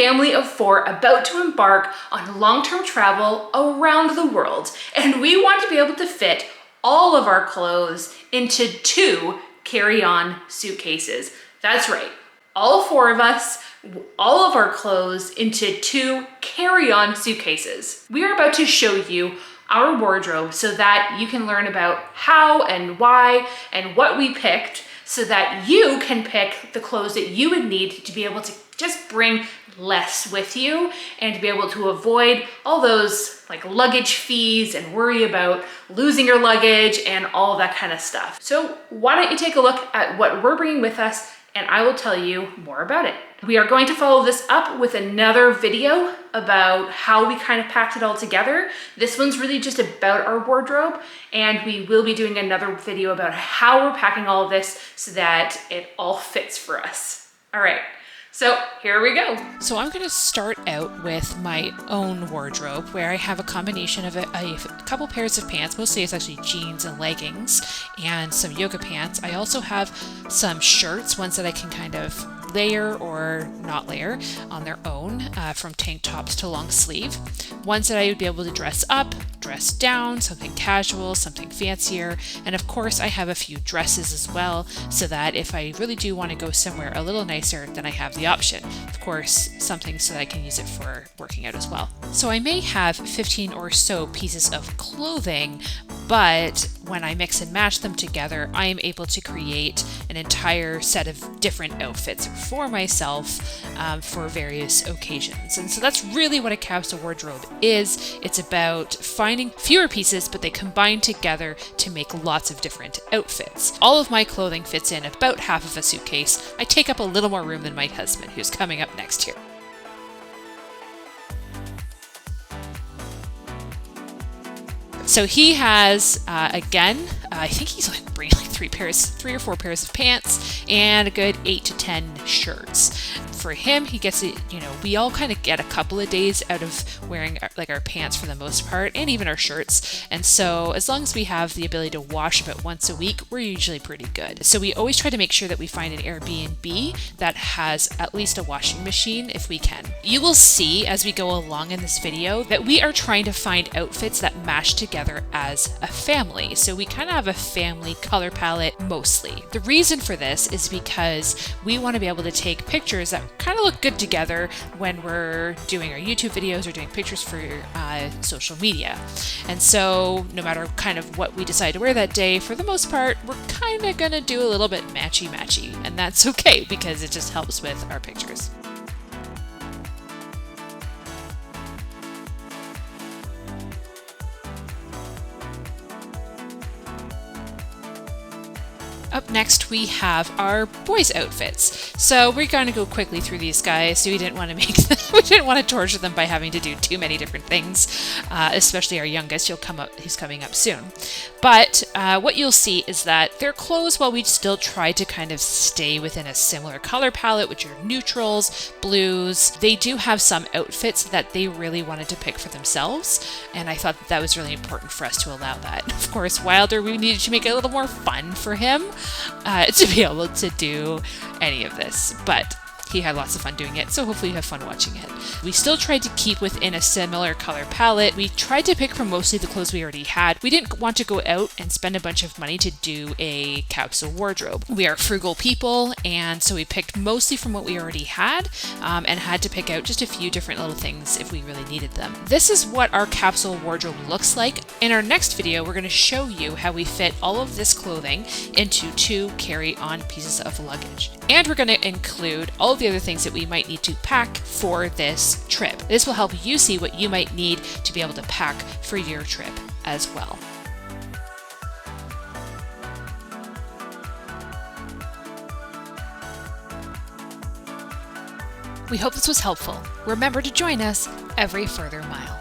family of 4 about to embark on long-term travel around the world, and we want to be able to fit all of our clothes into 2 carry-on suitcases. That's right, all 4 of us, all of our clothes into 2 carry-on suitcases. We are about to show you our wardrobe so that you can learn about how and why and what we picked, so that you can pick the clothes that you would need to be able to just bring less with you and to be able to avoid all those like luggage fees and worry about losing your luggage and all that kind of stuff. So why don't you take a look at what we're bringing with us, and I will tell you more about it. We are going to follow this up with another video about how we kind of packed it all together. This one's really just about our wardrobe, and we will be doing another video about how we're packing all of this so that it all fits for us. All right, so here we go. So I'm going to start out with my own wardrobe, where I have a combination of a couple pairs of pants. Mostly it's actually jeans and leggings and some yoga pants. I also have some shirts, ones that I can kind of layer or not layer on their own, from tank tops to long sleeve. Ones that I would be able to dress up, dress down, something casual, something fancier, and of course I have a few dresses as well, so that if I really do want to go somewhere a little nicer, then I have the option. Of course, something so that I can use it for working out as well. So I may have 15 or so pieces of clothing, but when I mix and match them together, I am able to create an entire set of different outfits for myself, for various occasions. And so that's really what a capsule wardrobe is. It's about finding fewer pieces, but they combine together to make lots of different outfits. All of my clothing fits in about half of a suitcase. I take up a little more room than my husband, who's coming up next here. So he has, again, I think he's like bringing like 3 or 4 pairs of pants and a good 8 to 10 shirts. For him, he gets it, we all kind of get a couple of days out of wearing our pants for the most part, and even our shirts. And so as long as we have the ability to wash about once a week, we're usually pretty good. So we always try to make sure that we find an Airbnb that has at least a washing machine if we can. You will see as we go along in this video that we are trying to find outfits that match together as a family. So we kind of have a family color palette mostly. The reason for this is because we want to be able to take pictures that kind of look good together when we're doing our YouTube videos or doing pictures for social media. And so no matter kind of what we decide to wear that day, for the most part, we're kind of gonna do a little bit matchy-matchy, and that's okay because it just helps with our pictures. Up next, we have our boys' outfits. So we're going to go quickly through these guys. So we didn't want to torture them by having to do too many different things, especially our youngest. He's coming up soon. But what you'll see is that their clothes, while we still try to kind of stay within a similar color palette, which are neutrals, blues, they do have some outfits that they really wanted to pick for themselves. And I thought that was really important for us to allow that. Of course, Wilder, we needed to make it a little more fun for him. To be able to do any of this, but he had lots of fun doing it, so hopefully you have fun watching it. We still tried to keep within a similar color palette. We tried to pick from mostly the clothes we already had. We didn't want to go out and spend a bunch of money to do a capsule wardrobe. We are frugal people, and so we picked mostly from what we already had, and had to pick out just a few different little things if we really needed them. This is what our capsule wardrobe looks like. In our next video, we're going to show you how we fit all of this clothing into 2 carry-on pieces of luggage. And we're going to include all of the other things that we might need to pack for this trip. This will help you see what you might need to be able to pack for your trip as well. We hope this was helpful. Remember to join us every further mile.